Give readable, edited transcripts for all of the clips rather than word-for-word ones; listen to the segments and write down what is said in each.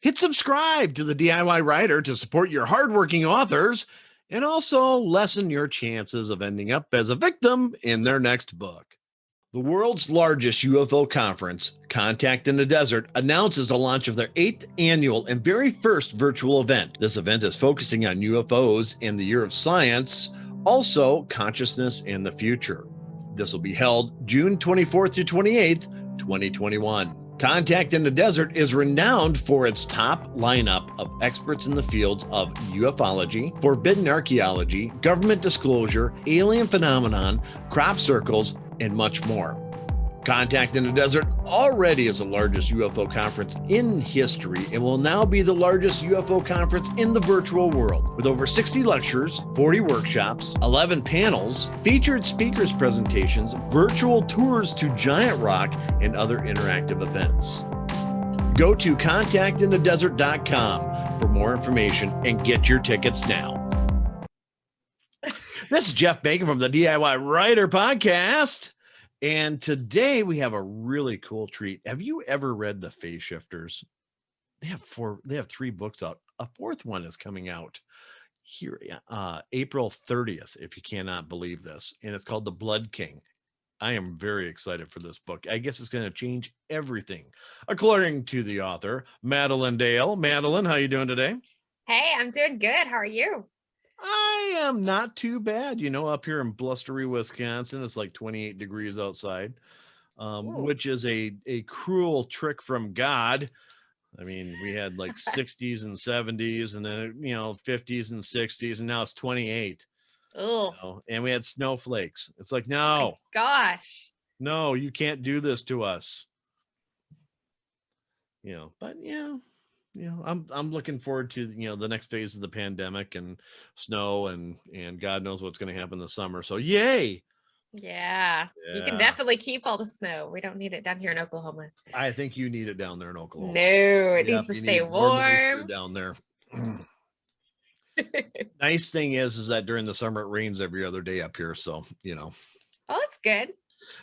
Hit subscribe to the DIY Writer to support your hardworking authors and also lessen your chances of ending up as a victim in their next book. The world's largest UFO conference, Contact in the Desert, announces the launch of their 8th annual and very first virtual event. This event is focusing on UFOs and the year of science, also consciousness and the future. This will be held June 24th to 28th, 2021. Contact in the Desert is renowned for its top lineup of experts in the fields of ufology, forbidden archaeology, government disclosure, alien phenomenon, crop circles, and much more. Contact in the Desert already is the largest UFO conference in history and will now be the largest UFO conference in the virtual world, with over 60 lectures, 40 workshops, 11 panels, featured speakers presentations, virtual tours to Giant Rock, and other interactive events. Go to contactinthedesert.com for more information and get your tickets now. This is Jeff Bacon from the DIY Writer Podcast. And today we have a really cool treat. Have you ever read The Phase Shifters? They have 3 books out. A 4th one is coming out here, April 30th, if you cannot believe this. And it's called The Blood King. I am very excited for this book. I guess it's going to change everything, according to the author, Madilynn Dale. Madilynn, how you doing today? Hey, I'm doing good. How are you? I am not too bad. You know, up here in blustery Wisconsin, it's like 28 degrees outside, which is a cruel trick from God. I mean, we had like 60s and 70s and then, 50s and 60s, and now it's 28. Oh, and we had snowflakes. It's like, no, oh gosh, no, you can't do this to us. But I'm looking forward to the next phase of the pandemic and snow and God knows what's going to happen this summer. So yay! Yeah, you can definitely keep all the snow. We don't need it down here in Oklahoma. I think you need it down there in Oklahoma. No, it needs to stay warm down there. Nice thing is that during the summer it rains every other day up here. So Oh, that's good.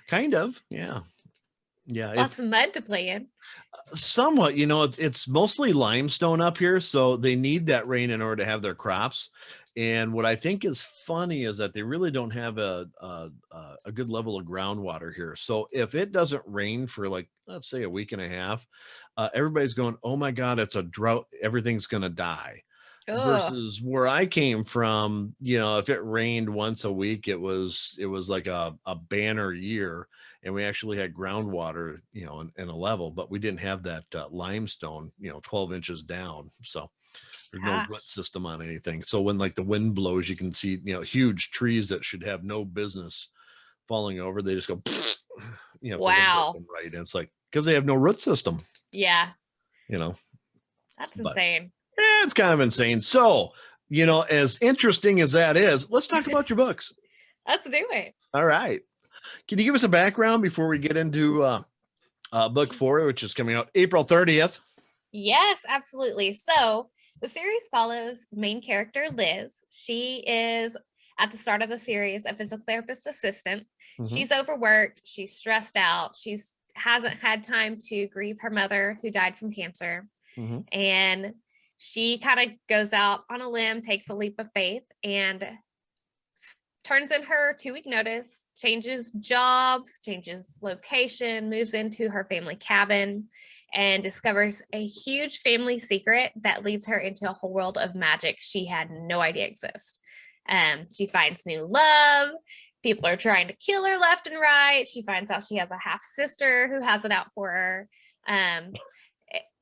Kind of, yeah. Lots of mud to play in. Somewhat, it's mostly limestone up here, so they need that rain in order to have their crops. And what I think is funny is that they really don't have a good level of groundwater here. So if it doesn't rain for like, let's say, a week and a half, everybody's going, oh my God, it's a drought. Everything's going to die. Versus where I came from, if it rained once a week, it was like a banner year. And we actually had groundwater, in a level, but we didn't have that limestone, 12 inches down. So there's no root system on anything. So when like the wind blows, you can see, huge trees that should have no business falling over. They just go, wow. Right. And it's like, because they have no root system. Yeah. That's insane. It's kind of insane. So, as interesting as that is, let's talk about your books. Let's do it. All right. Can you give us a background before we get into book 4, which is coming out April 30th? Yes, absolutely. So the series follows main character Liz. She is, at the start of the series, a physical therapist assistant. Mm-hmm. She's overworked. She's stressed out. She hasn't had time to grieve her mother who died from cancer. Mm-hmm. And she kind of goes out on a limb, takes a leap of faith, and turns in her 2-week notice, changes jobs, changes location, moves into her family cabin, and discovers a huge family secret that leads her into a whole world of magic she had no idea exists. She finds new love. People are trying to kill her left and right. She finds out she has a half sister who has it out for her.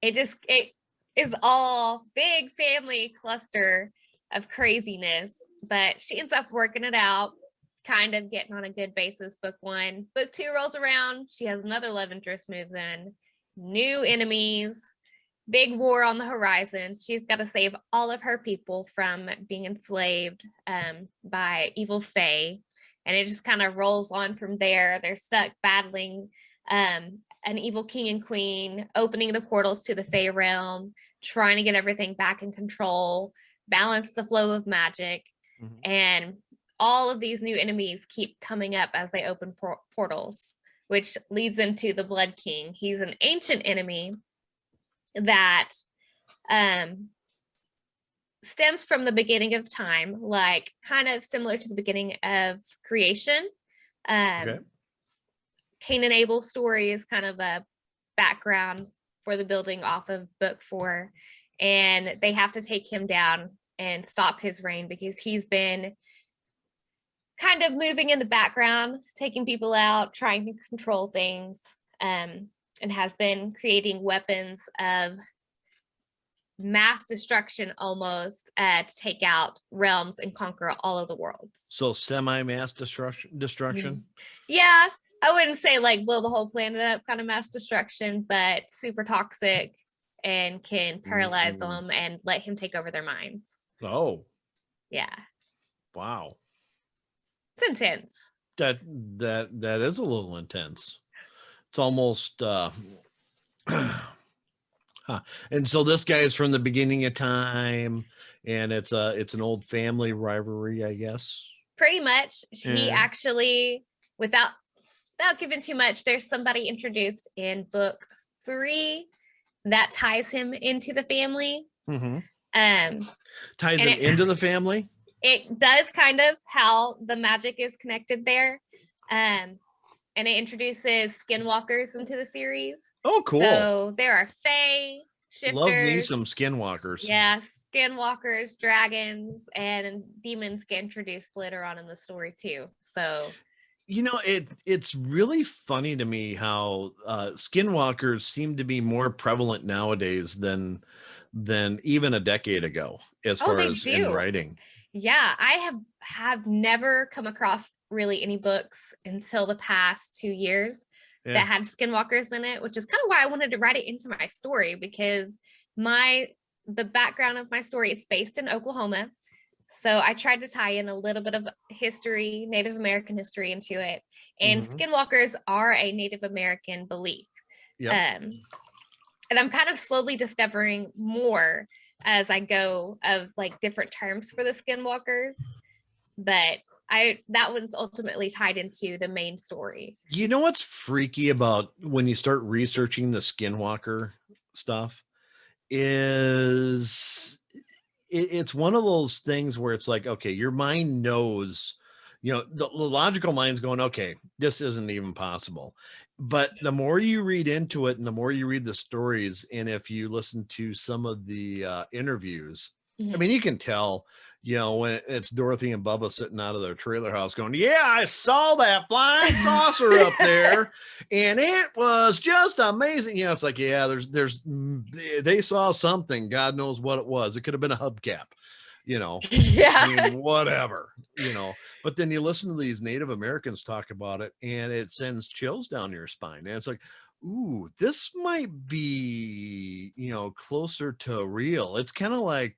It is all big family cluster of craziness, but she ends up working it out, kind of getting on a good basis. Book 1. Book 2 rolls around. She has another love interest moves in, new enemies, big war on the horizon. She's got to save all of her people from being enslaved by evil fae. And it just kind of rolls on from there. They're stuck battling an evil king and queen, opening the portals to the fae realm, trying to get everything back in control, balance the flow of magic. Mm-hmm. And all of these new enemies keep coming up as they open portals, which leads into the Blood King. He's an ancient enemy that stems from the beginning of time, like kind of similar to the beginning of creation. Okay. Cain and Abel story is kind of a background for the building off of book 4, and they have to take him down and stop his reign because he's been kind of moving in the background, taking people out, trying to control things, and has been creating weapons of mass destruction almost, to take out realms and conquer all of the worlds. So semi-mass destruction. Yeah, I wouldn't say like blow the whole planet up kind of mass destruction, but super toxic and can paralyze them and let him take over their minds. Oh, yeah. Wow. It's intense. That is a little intense. It's almost and so this guy is from the beginning of time, and it's an old family rivalry, I guess. Pretty much. He actually, without giving too much, there's somebody introduced in book 3 that ties him into the family. Ties him into the family? It does, kind of, how the magic is connected there. And it introduces skinwalkers into the series. Oh, cool. So there are fae, shifters. Love me some skinwalkers. Yeah, skinwalkers, dragons, and demons get introduced later on in the story too. So, you know, it's really funny to me how skinwalkers seem to be more prevalent nowadays than even a decade ago, as far as in writing. Yeah, I have never come across really any books until the past 2 years that had skinwalkers in it, which is kind of why I wanted to write it into my story, because the background of my story, it's based in Oklahoma. So I tried to tie in a little bit of history, Native American history into it. And skinwalkers are a Native American belief. And I'm kind of slowly discovering more as I go of like different terms for the skinwalkers. But that one's ultimately tied into the main story. You know what's freaky about when you start researching the skinwalker stuff is it's one of those things where it's like, okay, your mind knows, you know, the logical mind's going, okay, this isn't even possible. But the more you read into it and the more you read the stories, and if you listen to some of the interviews, I mean, you can tell, you know, when it's Dorothy and Bubba sitting out of their trailer house going, yeah, I saw that flying saucer up there and it was just amazing. You know, it's like, yeah, they saw something. God knows what it was. It could have been a hubcap, you know, I mean, whatever, you know. But then you listen to these Native Americans talk about it and it sends chills down your spine. And it's like, ooh, this might be, you know, closer to real. It's kind of like,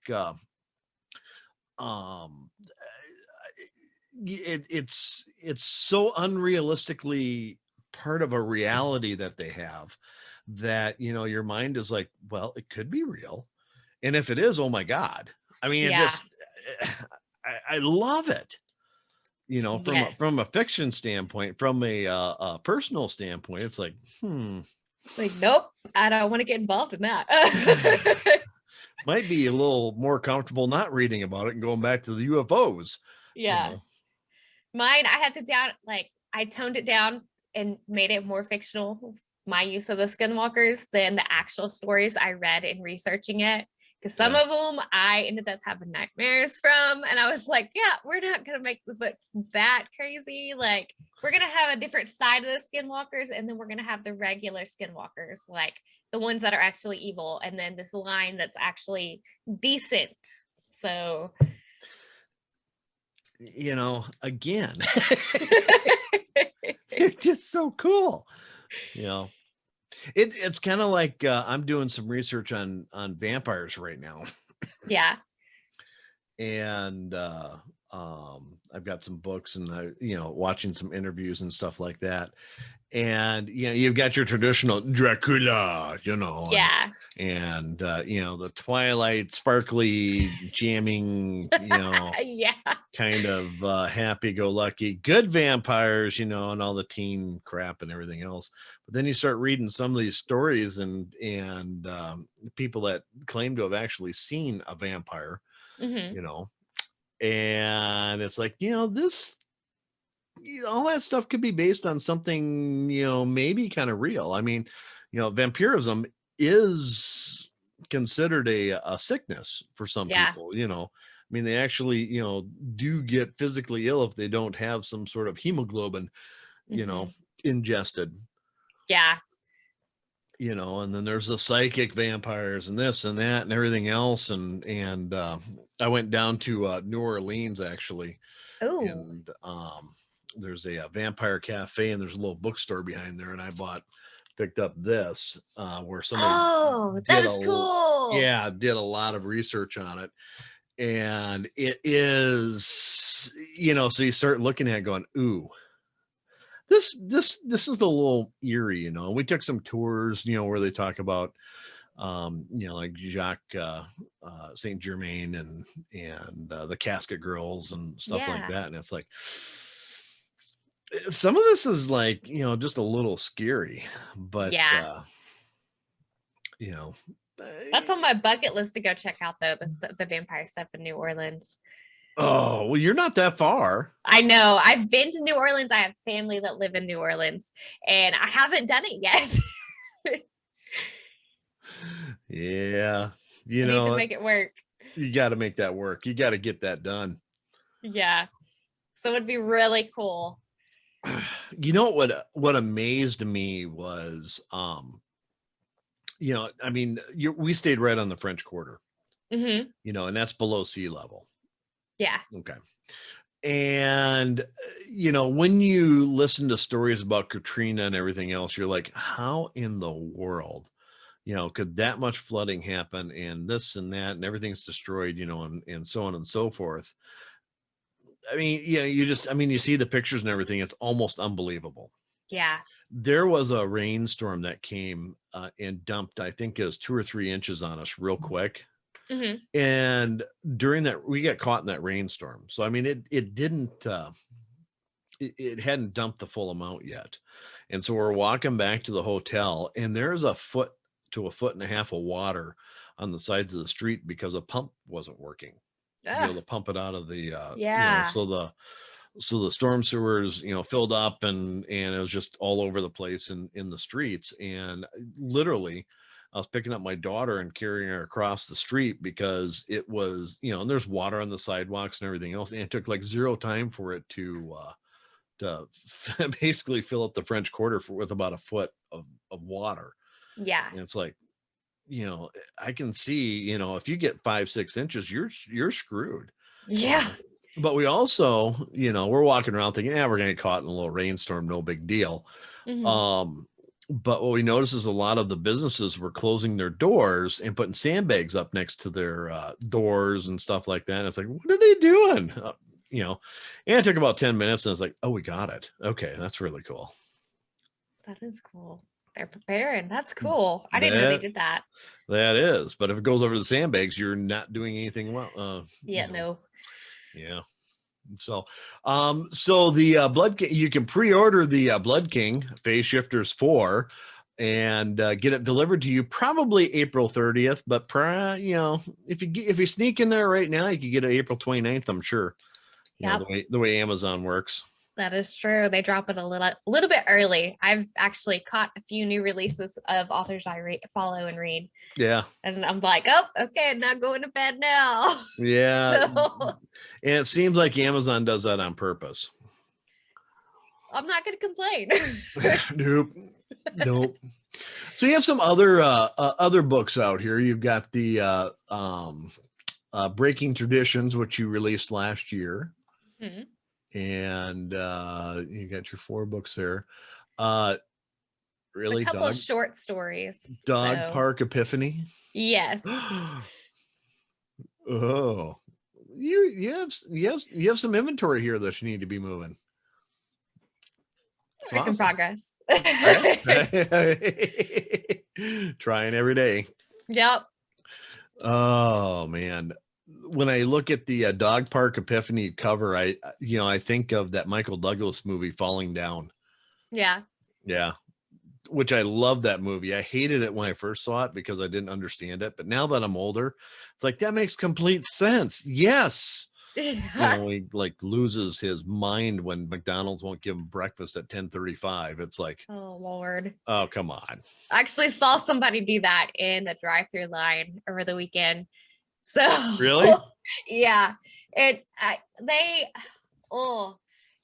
it's so unrealistically part of a reality that they have that, you know, your mind is like, well, it could be real. And if it is, oh my God. I mean, I love it. You know, from a fiction standpoint, from a personal standpoint, it's like, like, nope, I don't want to get involved in that. Might be a little more comfortable not reading about it and going back to the UFOs. Yeah. You know. Mine, I toned it down and made it more fictional, my use of the skinwalkers, than the actual stories I read in researching it. Because some of them I ended up having nightmares from. And I was like, yeah, we're not going to make the books that crazy. Like, we're going to have a different side of the skinwalkers. And then we're going to have the regular skinwalkers, like the ones that are actually evil. And then this line that's actually decent. So, you know, again, it's just so cool. You know, it's kind of like I'm doing some research on vampires right now. Yeah. And I've got some books and you know, watching some interviews and stuff like that. And you've got your traditional Dracula, Yeah. and the Twilight sparkly jamming, Yeah. kind of happy-go-lucky good vampires, and all the teen crap and everything else. But then you start reading some of these stories and people that claim to have actually seen a vampire, Hmm. and it's like, this, all that stuff could be based on something, maybe kind of real. I mean, vampirism is considered a sickness for some Yeah. people, I mean, they actually, do get physically ill if they don't have some sort of hemoglobin, Hmm. ingested, Yeah. and then there's the psychic vampires and this and that and everything else. And I went down to New Orleans actually, Oh. and there's a vampire cafe, and there's a little bookstore behind there, and picked up this where somebody Oh, that did is cool. did a lot of research on it. And it is, so you start looking at it going, ooh, this is a little eerie. We took some tours, where they talk about like Jacques Saint Germain and the Casket Girls and stuff like Yeah. that. And it's like, some of this is like, just a little scary, but Yeah. you know That's on my bucket list to go check out though, the vampire stuff in New Orleans. oh, well, you're not that far. I know. I've been to New Orleans. I have family that live in New Orleans, and I haven't done it yet. Yeah, I need to make it work. you got to make that work. You got to get that done. Yeah. So it'd be really cool. What amazed me was I mean, we stayed right on the French Quarter, Hmm. and that's below sea level. Yeah. Okay. And when you listen to stories about Katrina and everything else, you're like, how in the world could that much flooding happen, and this and that, and everything's destroyed, and so on and so forth. I mean, you see the pictures and everything. It's almost unbelievable. Yeah. There was a rainstorm that came and dumped, I think it was 2 or 3 inches on us real quick. Hmm. And during that, we got caught in that rainstorm. So, I mean, it didn't, it hadn't dumped the full amount yet. And so we're walking back to the hotel, and there's a foot to a foot and a half of water on the sides of the street because a pump wasn't working to be able Ugh. to pump it out of the, Yeah. so the storm sewers, filled up, and it was just all over the place in the streets. And literally, I was picking up my daughter and carrying her across the street because it was, and there's water on the sidewalks and everything else. And it took like zero time for it to basically fill up the French Quarter with about a foot of water. Yeah. And it's like, I can see, if you get 5-6 inches, you're screwed. Yeah. But we also, we're walking around thinking, yeah, we're gonna get caught in a little rainstorm, no big deal. Hmm. But what we noticed is a lot of the businesses were closing their doors and putting sandbags up next to their doors and stuff like that. And it's like, what are they doing? And it took about 10 minutes, and it's like, oh, we got it. Okay, that's really cool. That is cool. They're preparing. That's cool. I didn't know they That did that. that is. But if it goes over the sandbags, you're not doing anything well. Yeah. No. Yeah. So the Blood King, you can pre-order the Blood King Phase Shifters 4 and get it delivered to you probably April 30th. But if you sneak in there right now, you can get it April 29th. I'm sure. Yep. The way Amazon works. That is true. They drop it a little bit early. I've actually caught a few new releases of authors I follow and read. Yeah. And I'm like, oh, okay, I'm not going to bed now. Yeah. So And it seems like Amazon does that on purpose. I'm not going to complain. Nope. So you have some other books out here. You've got the Breaking Traditions, which you released last year. Hmm. And you got your 4 books there. Really, a couple short stories. Dog Park Epiphany. Yes. Oh, you have some inventory here that you need to be moving. Work in progress. Trying every day. Yep. Oh man. When I look at the Dog Park Epiphany cover, I think of that Michael Douglas movie Falling Down. Yeah. Yeah. Which I love that movie. I hated it when I first saw it because I didn't understand it. But now that I'm older, it's like that makes complete sense. Yes. He like loses his mind when McDonald's won't give him breakfast at 10:35. It's like, Oh Lord. oh, come on. I actually saw somebody do that in the drive-through line over the weekend. So Really? yeah. It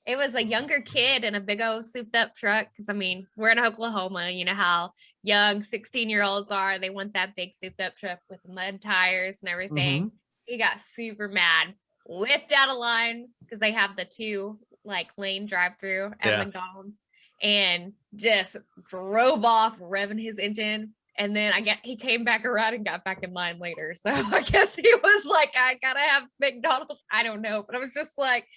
it was a younger kid in a big old souped up truck. Cause I mean, we're in Oklahoma, you know how young 16-year-olds are. They want that big souped up truck with mud tires and everything. He got super mad, whipped out of line because they have the 2 like lane drive through at McDonald's, and just drove off revving his engine. And then he came back around and got back in line later. So I guess he was like, I gotta have McDonald's. I don't know. But I was just like,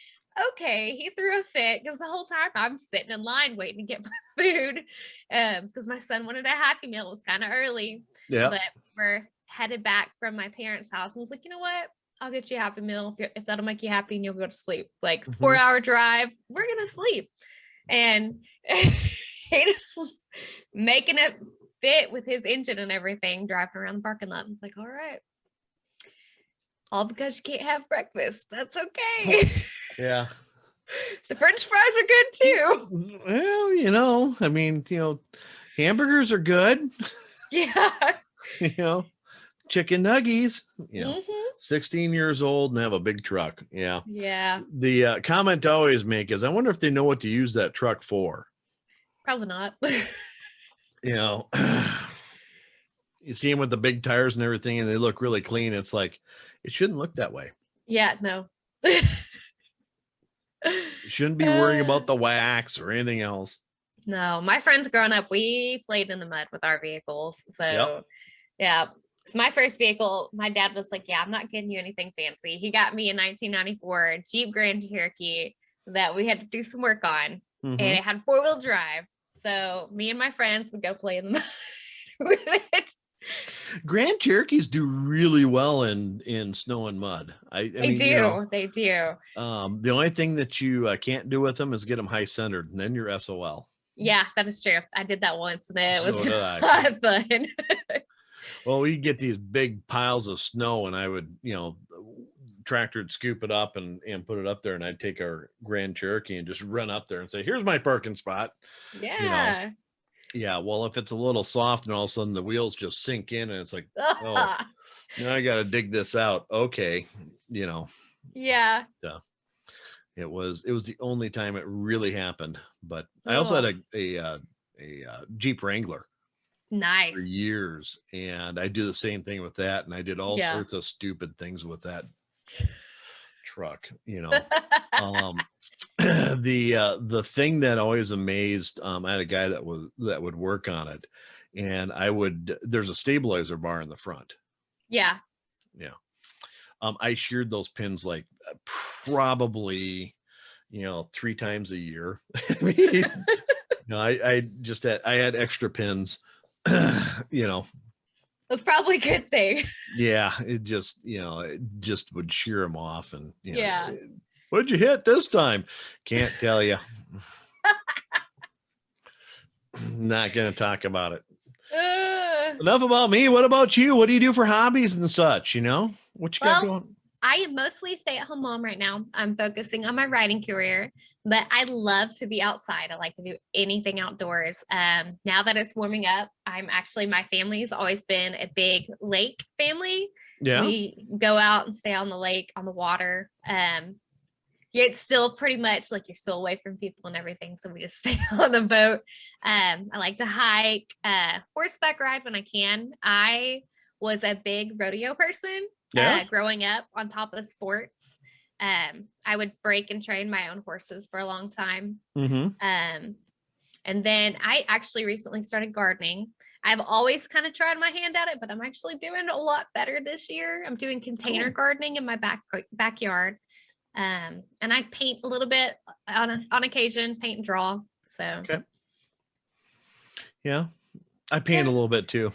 okay, he threw a fit because the whole time I'm sitting in line waiting to get my food. Because my son wanted a Happy Meal. It was kind of early. Yeah. But we're headed back from my parents' house. And I was like, you know what? I'll get you a Happy Meal if that'll make you happy and you'll go to sleep. Like it's 4-hour drive. We're gonna sleep. And he just was making it fit with his engine and everything, driving around the parking lot. I was like, all right, all because you can't have breakfast. That's okay. Yeah. The French fries are good too. Well, I mean, hamburgers are good. Yeah. Chicken nuggies, 16 years old and have a big truck. Yeah. Yeah. The comment I always make is, I wonder if they know what to use that truck for. Probably not. You see them with the big tires and everything, and they look really clean. It's like, it shouldn't look that way. Yeah, no. You shouldn't be worrying about the wax or anything else. No, my friends growing up, we played in the mud with our vehicles. So yeah. It's my first vehicle. My dad was like, yeah, I'm not getting you anything fancy. He got me a 1994 Jeep Grand Cherokee that we had to do some work on. And it had 4-wheel drive. So me and my friends would go play in the mud with it. Grand Cherokees do really well in snow and mud. They do. The only thing that you can't do with them is get them high centered, and then you're SOL. Yeah, that is true. I did that once, and it was not fun. Well, we get these big piles of snow, and I would, tractor would scoop it up and put it up there, and I'd take our Grand Cherokee and just run up there and say, "Here's my parking spot." Yeah. Yeah. Well, if it's a little soft and all of a sudden the wheels just sink in, and it's like, oh, now I got to dig this out. Okay, Yeah. So it was the only time it really happened. But I also had a Jeep Wrangler. Nice. For years, and I do the same thing with that, and I did all sorts of stupid things with that truck. The thing that always amazed, I had a guy that would work on it, and there's a stabilizer bar in the front. Yeah. I sheared those pins like probably 3 times a year. I had extra pins. That's probably a good thing. Yeah, it just would shear them off, and what'd you hit this time? Can't tell you. Not gonna talk about it. Enough about me. What about you? What do you do for hobbies and such? What you got going? I mostly stay at home mom right now. I'm focusing on my writing career, but I love to be outside. I like to do anything outdoors. Now that it's warming up, my family's always been a big lake family. Yeah. We go out and stay on the lake, on the water. It's still pretty much like you're still away from people and everything. So we just stay on the boat. I like to hike, horseback ride when I can. I was a big rodeo person. Growing up on top of sports. I would break and train my own horses for a long time. And then I actually recently started gardening. I've always kind of tried my hand at it, but I'm actually doing a lot better this year. I'm doing container gardening in my backyard. And I paint a little bit on occasion, paint and draw. So Yeah. I paint a little bit too.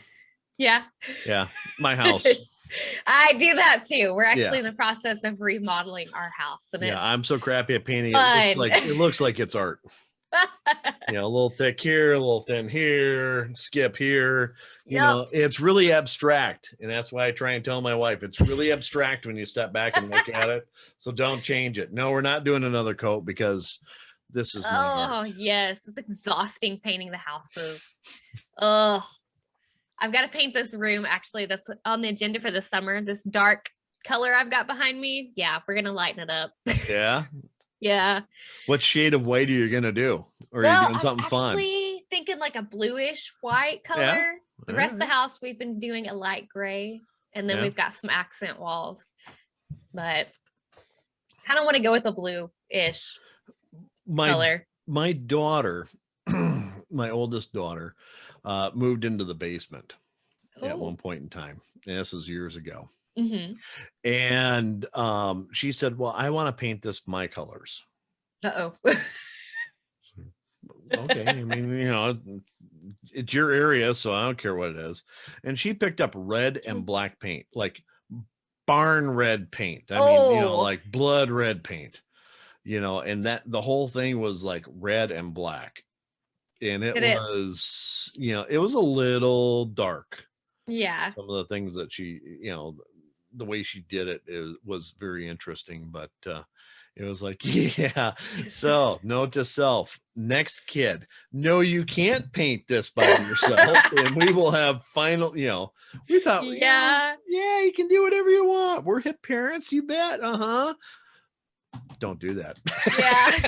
Yeah. Yeah. My house. I do that too. We're actually Yeah. in the process of remodeling our house, and Yeah. I'm it's so crappy at painting. fun. It looks like it's art. You know, a little thick here, a little thin here, skip here. You Yep. know, it's really abstract. And that's why I try and tell my wife it's really abstract when you step back and look at it. So don't change it. No, we're not doing another coat because this is my Oh, art. yes. It's exhausting painting the houses. Oh, I've got to paint this room actually. That's on the agenda for the summer. This dark color I've got behind me. Yeah, we're going to lighten it up. Yeah. Yeah. What shade of white are you going to do? Or are you Well, doing I'm something fun? actually thinking like a bluish white color. Yeah. The rest of the house, we've been doing a light gray. And then we've got some accent walls. But I don't want to go with a blue-ish color. My daughter, my oldest daughter, moved into the basement at one point in time. And this was years ago. Mm-hmm. And she said, well, I want to paint this my colors. Uh-oh. Okay. I mean, you know, it's your area, so I don't care what it is. And she picked up red and black paint, like barn red paint. I mean, you know, like blood red paint, you know, and that the whole thing was like red and black. And it was, you know, it was a little dark. Yeah. Some of the things that she, you know, the way she did it was very interesting, but it was like, yeah. So note to self, next kid, no, you can't paint this by yourself. And we will have final, you know, we thought, yeah, you can do whatever you want. We're hip parents, you bet. Don't do that. Yeah.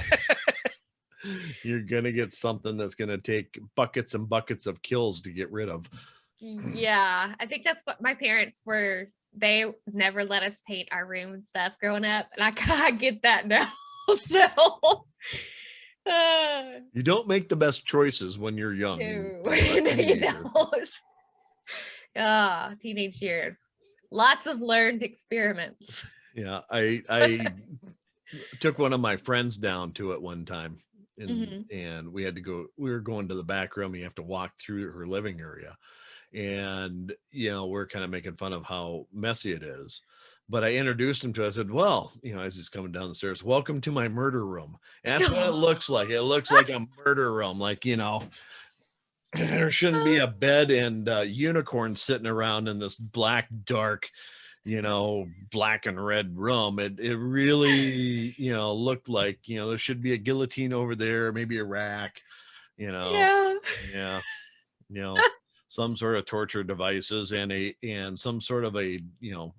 You're going to get something that's going to take buckets and buckets of kills to get rid of. Yeah. I think that's what my parents were. They never let us paint our room and stuff growing up. And I kind of get that now. So you don't make the best choices when you're young. No, you don't. Teenage years. Lots of learned experiments. Yeah. I took one of my friends down to it one time. And we had to go, we were going to the back room. You have to walk through her living area. And, you know, we're kind of making fun of how messy it is. But I introduced him to it. I said, well, you know, as he's coming down the stairs, welcome to my murder room. And that's what it looks like. It looks like a murder room. Like, you know, there shouldn't be a bed and unicorn sitting around in this black, dark, you know, black and red room. It really, you know, looked like, you know, there should be a guillotine over there, maybe a rack, you know. Yeah. You know, some sort of torture devices and some sort of a, you know,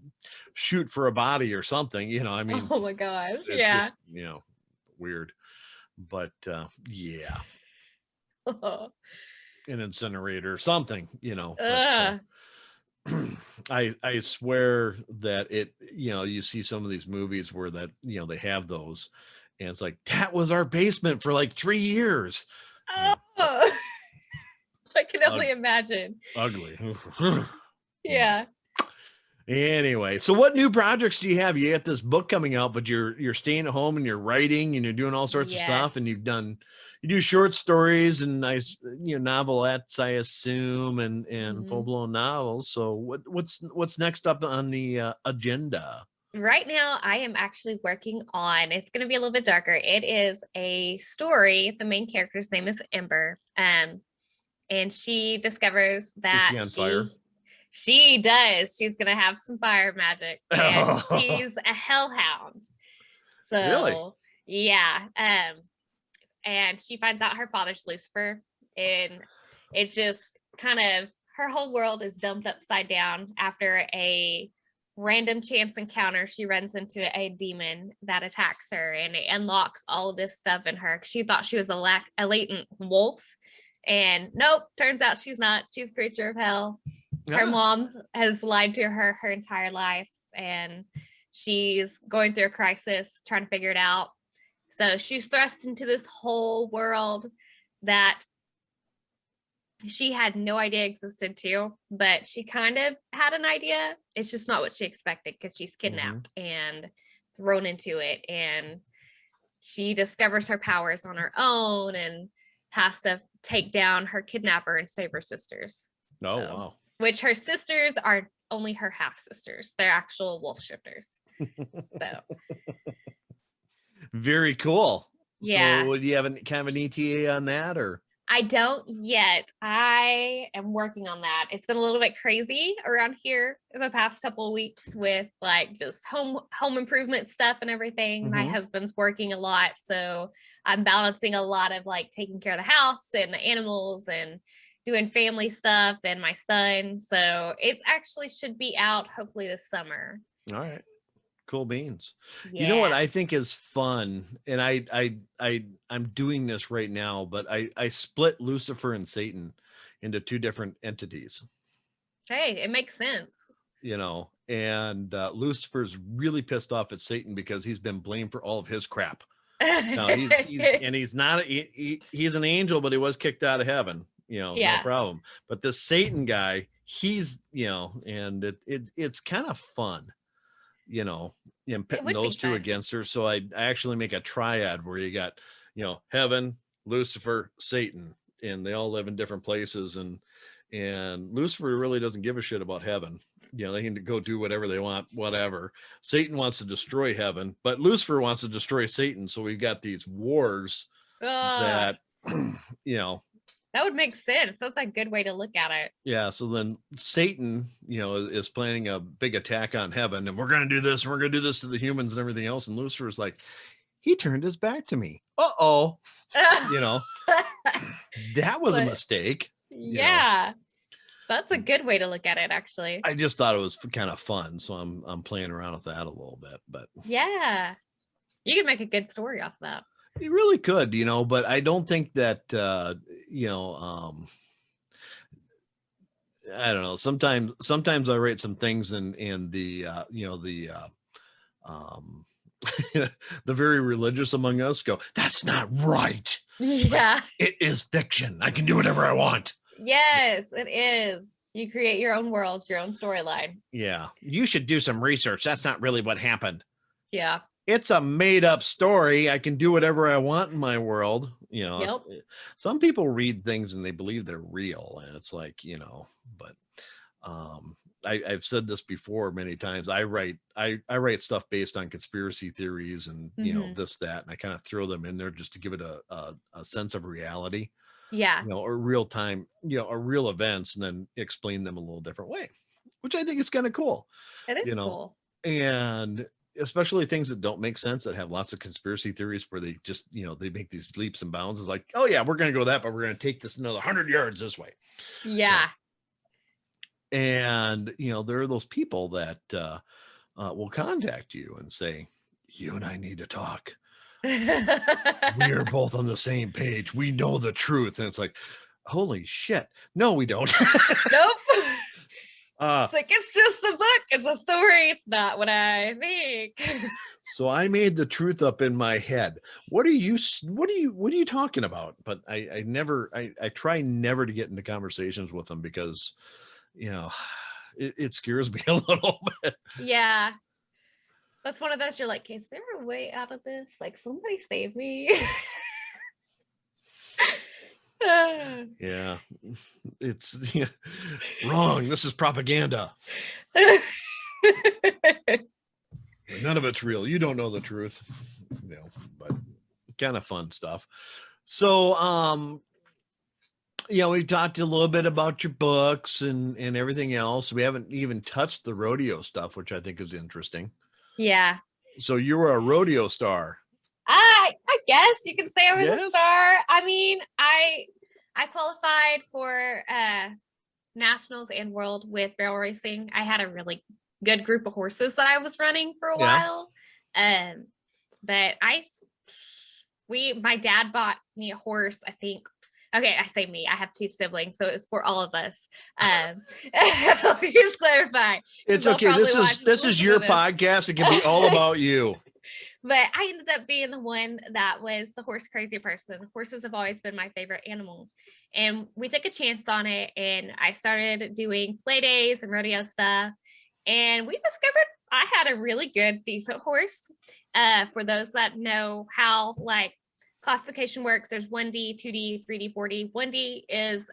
shoot for a body or something, you know. I mean, oh my gosh. Yeah. Just, you know, weird. But yeah. An incinerator, something, you know. But, I swear that it, you know, you see some of these movies where that, you know, they have those and it's like, that was our basement for like 3 years. I can only imagine. Ugly. Yeah. Anyway, so what new projects do you have? You got this book coming out, but you're staying at home and you're writing and you're doing all sorts of stuff, and you do short stories and nice, you know, novelettes, I assume, and full blown novels. So what's next up on the agenda? Right now, I am actually working on. It's going to be a little bit darker. It is a story. The main character's name is Ember, and she discovers that is she on fire? She does. She's gonna have some fire magic, and she's a hellhound. So really? Yeah. And she finds out her father's Lucifer, and it's just kind of her whole world is dumped upside down after a random chance encounter. She runs into a demon that attacks her, and it unlocks all of this stuff in her. She thought she was a latent wolf, and nope, turns out she's not. She's a creature of hell. Her mom has lied to her entire life, and she's going through a crisis trying to figure it out. So she's thrust into this whole world that she had no idea existed too, but she kind of had an idea. It's just not what she expected, because she's kidnapped and thrown into it, and she discovers her powers on her own and has to take down her kidnapper and save her sisters. Oh, wow. Which her sisters are only her half sisters. They're actual wolf shifters. So very cool. yeah. So do you have kind of an ETA on that, or? I don't yet. I am working on that. It's been a little bit crazy around here in the past couple of weeks with like just home improvement stuff and everything. My husband's working a lot, so I'm balancing a lot of like taking care of the house and the animals and doing family stuff and my son. So it actually should be out hopefully this summer. All right. Cool beans. Yeah. You know what I think is fun, and I'm doing this right now, but I split Lucifer and Satan into two different entities. Hey, it makes sense. You know, and Lucifer's really pissed off at Satan because he's been blamed for all of his crap. No, he's not. He's an angel, but he was kicked out of heaven. You know, no problem. But this Satan guy, he's, you know, and it's kind of fun. You know, and pitting those two against her. So I actually make a triad where you got, you know, heaven, Lucifer, Satan, and they all live in different places. And Lucifer really doesn't give a shit about heaven. You know, they can go do whatever they want, whatever. Satan wants to destroy heaven, but Lucifer wants to destroy Satan. So we've got these wars that, you know, that would make sense. That's a good way to look at it. Yeah. So then Satan, you know, is planning a big attack on heaven, and we're going to do this, and we're going to do this to the humans and everything else. And Lucifer is like, he turned his back to me. Uh-oh. You know, that was a mistake. Yeah. That's a good way to look at it, actually. I just thought it was kind of fun. So I'm playing around with that a little bit, but yeah, you can make a good story off that. You really could, you know, but I don't think that, you know, I don't know. Sometimes I write some things in the, you know, the, the very religious among us go, that's not right. Yeah. But it is fiction. I can do whatever I want. Yes, it is. You create your own world, your own storyline. Yeah. You should do some research. That's not really what happened. Yeah. It's a made up story. I can do whatever I want in my world. You know, Some people read things and they believe they're real. And it's like, you know, but I've said this before many times. I write stuff based on conspiracy theories and, you know, this, that, and I kind of throw them in there just to give it a sense of reality. Yeah. You know, or real time, you know, or real events, and then explain them a little different way, which I think is kind of cool. It is, you know, cool. And especially things that don't make sense, that have lots of conspiracy theories where they just, you know, they make these leaps and bounds. It's like, oh yeah, we're going to go that, but we're going to take this another 100 yards this way. Yeah. And, you know, there are those people that will contact you and say, you and I need to talk. We are both on the same page. We know the truth. And it's like, holy shit. No, we don't. Nope. It's like, it's just a book. It's a story. It's not what I think. So I made the truth up in my head. What are you talking about? But I try never to get into conversations with them because, you know, it scares me a little bit. Yeah. That's one of those, you're like, is there a way out of this? Like, somebody save me. Yeah, it's wrong. This is propaganda. None of it's real. You don't know the truth, you know, but kind of fun stuff. So, you know, we've talked a little bit about your books and everything else. We haven't even touched the rodeo stuff, which I think is interesting. Yeah. So you were a rodeo star. I guess you can say I was a star. I mean, I qualified for nationals and world with barrel racing. I had a really good group of horses that I was running for a while. But my dad bought me a horse, I think. Okay, I say me. I have two siblings, so it's for all of us. Let me just clarify. It's okay. This is your podcast. It can be all about you. But I ended up being the one that was the horse crazy person. Horses have always been my favorite animal. And we took a chance on it, and I started doing play days and rodeo stuff. And we discovered I had a really good, decent horse. For those that know how, like, classification works, there's 1D, 2D, 3D, 4D. 1D is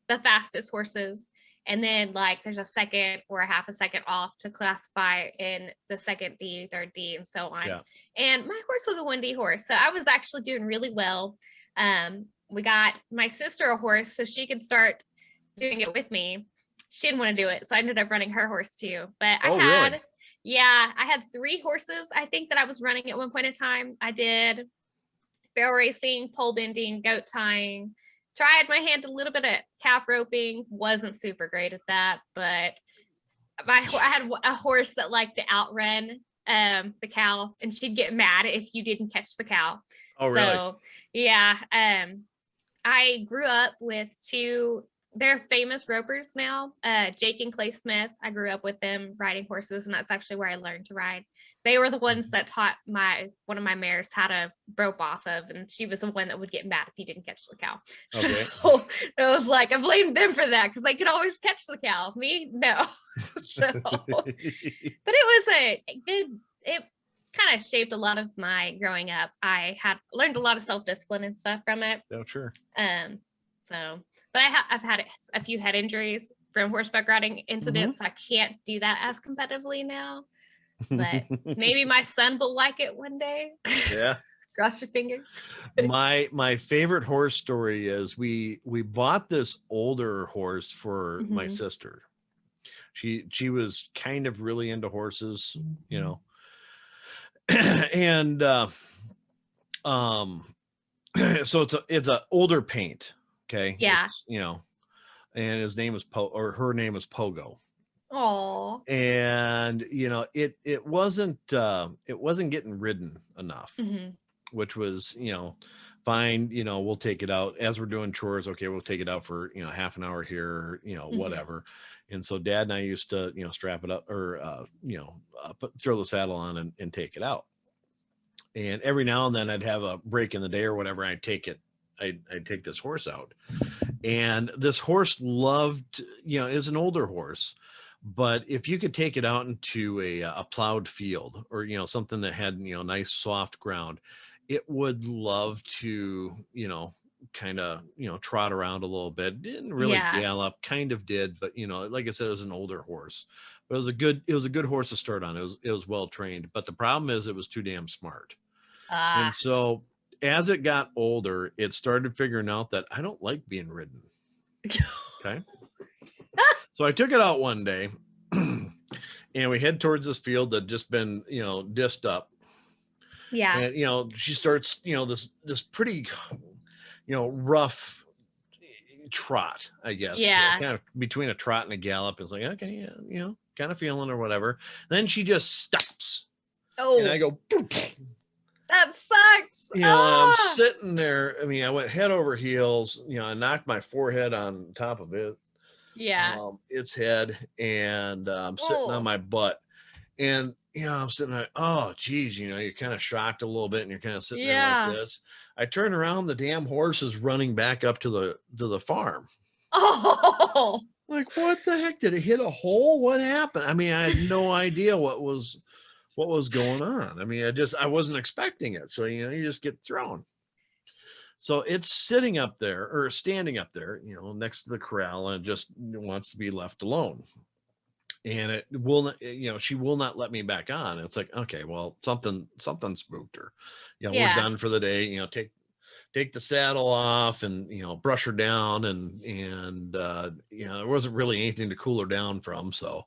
the fastest horses. And then like there's a second or a half a second off to classify in the second D, third D, and so on. Yeah. And my horse was a 1D horse. So I was actually doing really well. We got my sister a horse so she could start doing it with me. She didn't want to do it. So I ended up running her horse too. But I had 3 horses, I think, that I was running at one point in time. I did barrel racing, pole bending, goat tying, tried my hand a little bit at calf roping, wasn't super great at that, but I had a horse that liked to outrun the cow, and she'd get mad if you didn't catch the cow. Oh, really? So yeah, I grew up with 2. They're famous ropers now, Jake and Clay Smith. I grew up with them riding horses, and that's actually where I learned to ride. They were the ones that taught one of my mares how to rope off of, and she was the one that would get mad if you didn't catch the cow. Okay. So it was like, I blamed them for that because they could always catch the cow. Me, no. So, but it was it kind of shaped a lot of my growing up. I had learned a lot of self-discipline and stuff from it. Oh, sure. But I've had a few head injuries from horseback riding incidents. I can't do that as competitively now, but maybe my son will like it one day. Yeah. Cross your fingers. My favorite horse story is we bought this older horse for my sister. She was kind of really into horses, you know, and so it's a older paint. Okay. Yeah. It's, you know, and his name is her name is Pogo. Oh. And you know, it wasn't getting ridden enough, which was, you know, fine. You know, we'll take it out as we're doing chores. Okay, we'll take it out for, you know, half an hour here, you know, whatever. And so Dad and I used to, you know, strap it up or throw the saddle on and take it out. And every now and then I'd have a break in the day or whatever. I'd take this horse out, and this horse loved, you know, is an older horse, but if you could take it out into a plowed field or, you know, something that had, you know, nice soft ground, it would love to, you know, kind of, you know, trot around a little bit. Didn't really gallop, kind of did, but, you know, like I said, it was an older horse, but it was a good horse to start on. It was well trained, but the problem is it was too damn smart. And so as it got older, it started figuring out that I don't like being ridden. Okay. So I took it out one day and we head towards this field that just been, you know, disced up. Yeah. And, you know, she starts, you know, this pretty, you know, rough trot, I guess. Yeah. Kind of between a trot and a gallop. It's like, okay, yeah, you know, kind of feeling or whatever. Then she just stops. Oh. And I go, that sucks. You know, I'm sitting there. I mean, I went head over heels. You know, I knocked my forehead on top of it. Yeah. Its head, and I'm sitting on my butt. And, you know, I'm sitting there, oh, geez, you know, you're kind of shocked a little bit and you're kind of sitting there like this. I turn around, the damn horse is running back up to the farm. Oh. Like, what the heck? Did it hit a hole? What happened? I mean, I had no idea what was going on. I mean, I wasn't expecting it. So, you know, you just get thrown. So it's sitting up there or standing up there, you know, next to the corral, and it just wants to be left alone. And it will not, you know, she will not let me back on. It's like, okay, well, something spooked her. You know, we're done for the day, you know, take the saddle off and, you know, brush her down and you know, there wasn't really anything to cool her down from. So,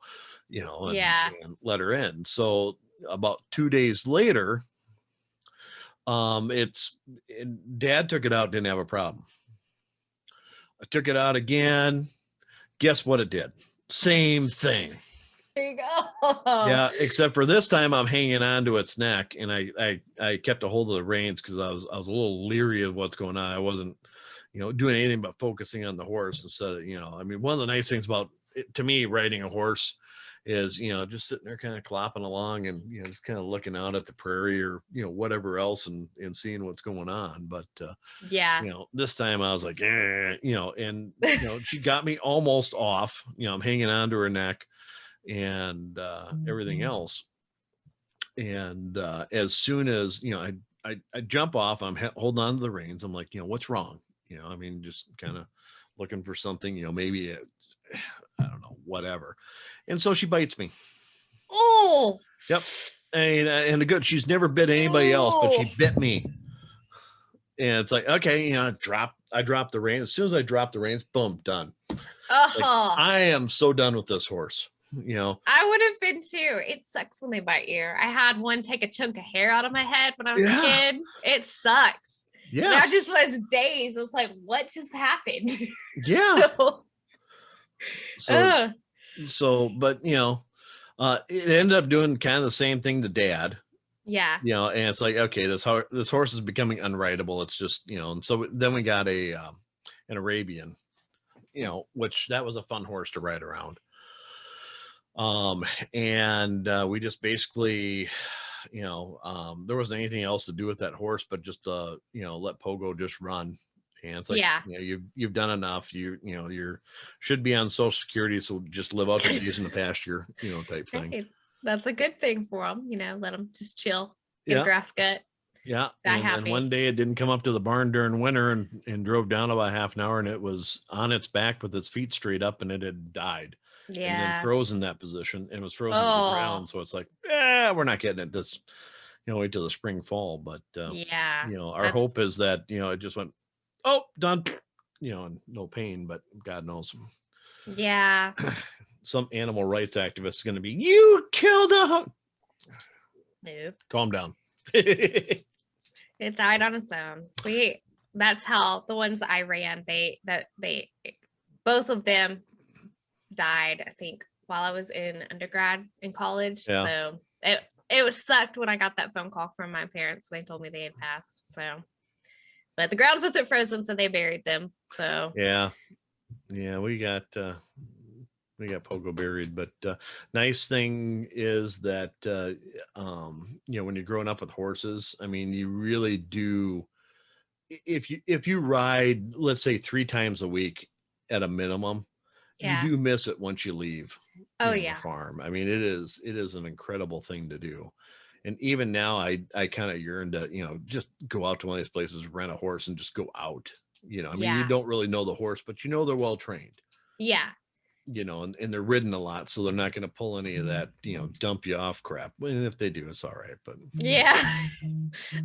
you know, and let her in. So about 2 days later, Dad took it out, didn't have a problem. I took it out again. Guess what it did? Same thing. There you go. Yeah, except for this time I'm hanging on to its neck, and I kept a hold of the reins because I was a little leery of what's going on. I wasn't, you know, doing anything but focusing on the horse instead of, you know, I mean, one of the nice things about it, to me, riding a horse is, you know, just sitting there kind of clopping along and, you know, just kind of looking out at the prairie or, you know, whatever else and seeing what's going on. But, you know, this time I was like, you know, and, you know, she got me almost off, you know, I'm hanging on to her neck and everything else. And as soon as, you know, I jump off. I'm holding on to the reins. I'm like, what's wrong? I mean, just kind of looking for something, maybe I don't know, whatever. And so she bites me. Oh, yep. And the good, she's never bit anybody else, but she bit me. And it's like, okay, I dropped the reins. As soon as I drop the reins, boom, done. Like, I am so done with this horse. I would have been too. It sucks when they bite you. I had one take a chunk of hair out of my head when I was a kid. It sucks. Yeah. I just was dazed. I was like, what just happened? Yeah. But it ended up doing kind of the same thing to Dad. Yeah. And it's like, okay, this horse is becoming unrideable. It's just, and so then we got an Arabian, which that was a fun horse to ride around. And we just basically, there wasn't anything else to do with that horse, but just, let Pogo just run. And it's like, you've done enough. You should be on Social Security. So just live out the days in the pasture, type thing. Hey, that's a good thing for them. Let them just chill, get a grass gut. Yeah. And one day it didn't come up to the barn during winter and drove down about half an hour, and it was on its back with its feet straight up, and it had died. Yeah. And then frozen that position, and was frozen to the ground. So it's like, we're not getting it this, wait till the spring, fall. But our hope is that, it just went, done, and no pain, but God knows. Yeah. Some animal rights activist is going to be, you killed a hog. Nope. Calm down. It died on its own. That's how the ones that I ran, both of them died, I think, while I was in undergrad in college. Yeah. So it was sucked when I got that phone call from my parents. They told me they had passed. So, but the ground wasn't frozen, so they buried them. So yeah, we got Pogo buried. But nice thing is that when you're growing up with horses, I mean, you really do. If you ride, let's say 3 times a week at a minimum, you do miss it once you leave the farm. I mean, it is an incredible thing to do. And even now I kind of yearn to, just go out to one of these places, rent a horse and just go out, I mean, you don't really know the horse, but they're well trained. Yeah. And they're ridden a lot, so they're not going to pull any of that, dump you off crap. And if they do, it's all right. But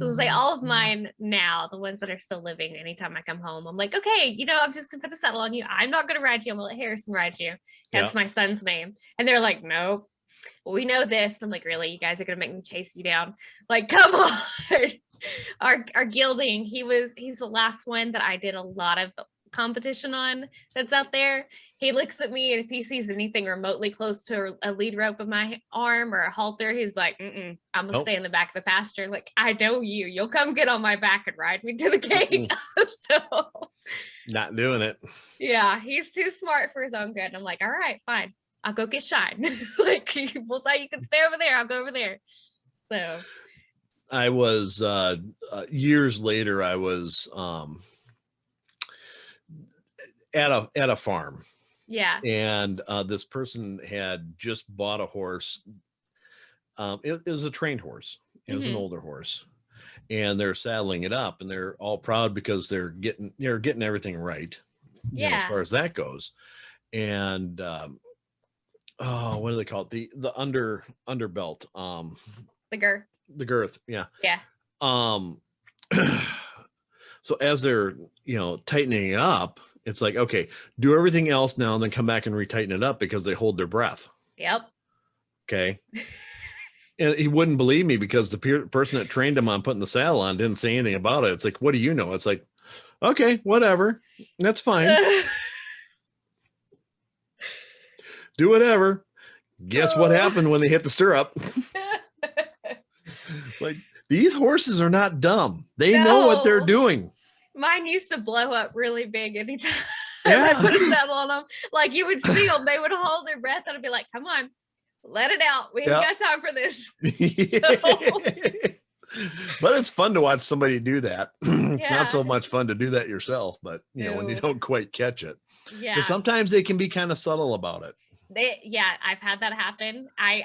like all of mine now, the ones that are still living, anytime I come home, I'm like, okay, I'm just gonna put the saddle on you. I'm not gonna ride you. I'm gonna let Harrison ride you. That's my son's name. And they're like, nope. Well, we know this. I'm like, really? You guys are gonna make me chase you down? Like, come on. Our gelding, he's the last one that I did a lot of competition on that's out there. He looks at me, and if he sees anything remotely close to a lead rope of my arm or a halter, he's like, I'm gonna stay in the back of the pasture. Like, I know you'll come get on my back and ride me to the gate. So not doing it. Yeah, he's too smart for his own good. I'm like, all right, fine, I'll go get Shine. Like, we'll say you can stay over there, I'll go over there. So I was years later, I was at a farm. Yeah. And this person had just bought a horse. It was a trained horse. It was an older horse. And they're saddling it up, and they're all proud because they're getting everything right. As far as that goes. And what do they call it? The underbelt. The girth. The girth, yeah. Yeah. So as they're, tightening it up, it's like, okay, do everything else now and then come back and retighten it up, because they hold their breath. Yep. Okay. And he wouldn't believe me, because the person that trained him on putting the saddle on didn't say anything about it. It's like, what do you know? It's like, okay, whatever. That's fine. Do whatever. Guess what happened when they hit the stirrup? Like, these horses are not dumb. They know what they're doing. Mine used to blow up really big anytime I put a saddle on them. Like, you would see them, they would hold their breath, and I'd be like, come on, let it out. We ain't got time for this. But it's fun to watch somebody do that. It's not so much fun to do that yourself, but when you don't quite catch it. Yeah. Sometimes they can be kind of subtle about it. I've had that happen. I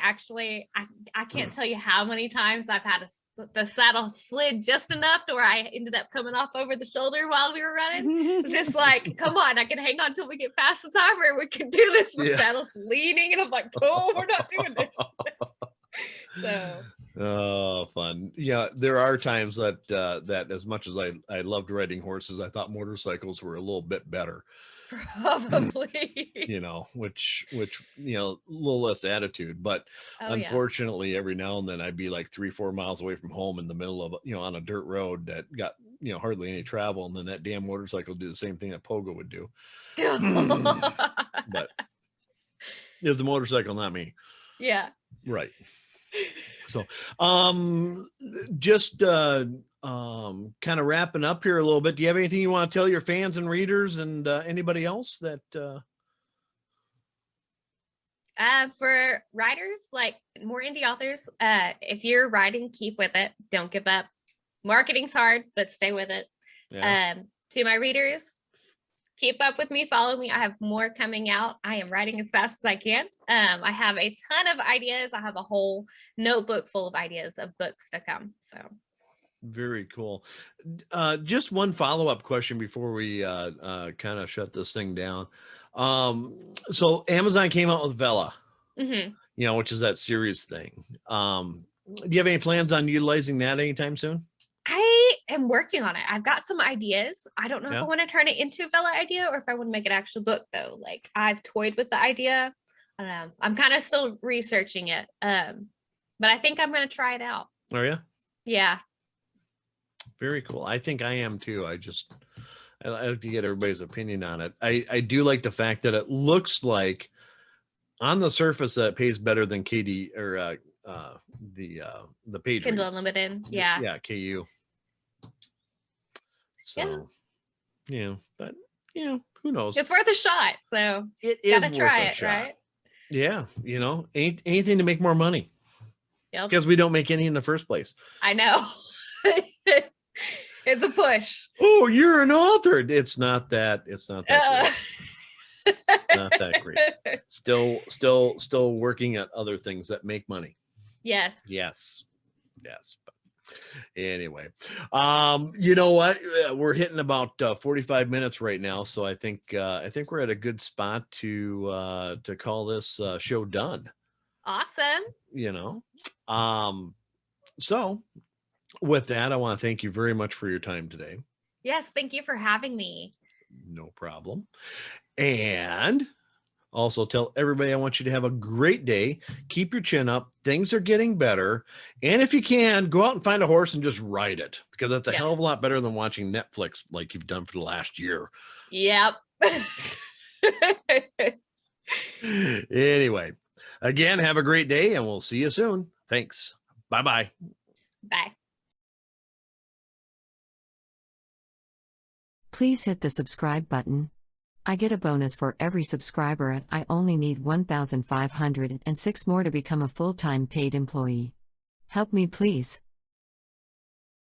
can't tell you how many times I've had the saddle slid just enough to where I ended up coming off over the shoulder while we were running. It's just like, come on, I can hang on till we get past the timer. We can do this. The saddle's leaning, and I'm like, oh, we're not doing this. So. Oh, fun. Yeah, there are times that that as much as I loved riding horses, I thought motorcycles were a little bit better. Probably. Which a little less attitude, but unfortunately every now and then I'd be like 3-4 miles away from home in the middle of on a dirt road that got hardly any travel, and then that damn motorcycle do the same thing that Pogo would do. But it was the motorcycle, not me. Yeah, right. So just kind of wrapping up here a little bit, do you have anything you want to tell your fans and readers and anybody else that for writers, like more indie authors, if you're writing, keep with it, don't give up. Marketing's hard, but stay with it. To my readers, keep up with me, follow me. I have more coming out. I am writing as fast as I can. I have a ton of ideas. I have a whole notebook full of ideas of books to come. So very cool. Just one follow-up question before we kind of shut this thing down. So Amazon came out with Vella, which is that series thing. Do you have any plans on utilizing that anytime soon? I am working on it. I've got some ideas. I don't know if I want to turn it into a Vella idea or if I want to make an actual book, though. Like, I've toyed with the idea. I don't know. I'm kind of still researching it. But I think I'm going to try it out. Are you? Yeah. Very cool. I think I am too. I like to get everybody's opinion on it. I do like the fact that it looks like on the surface that it pays better than KD or the page Kindle reads. Unlimited. Yeah, KU. So but who knows, it's worth a shot, so it is gotta try it, right? Anything to make more money, because we don't make any in the first place. I know. It's a push. Oh, you're an author. It's not that great. It's not that great. Still working at other things that make money. Yes. But anyway, you know what? We're hitting about 45 minutes right now, so I think we're at a good spot to call this show done. Awesome. So with that, I want to thank you very much for your time today. Yes, thank you for having me. No problem. And also tell everybody I want you to have a great day. Keep your chin up. Things are getting better. And if you can, go out and find a horse and just ride it, because that's a hell of a lot better than watching Netflix like you've done for the last year. Yep. Anyway, again, have a great day, and we'll see you soon. Thanks. Bye-bye. Bye. Please hit the subscribe button. I get a bonus for every subscriber, and I only need 1,506 more to become a full-time paid employee. Help me, please.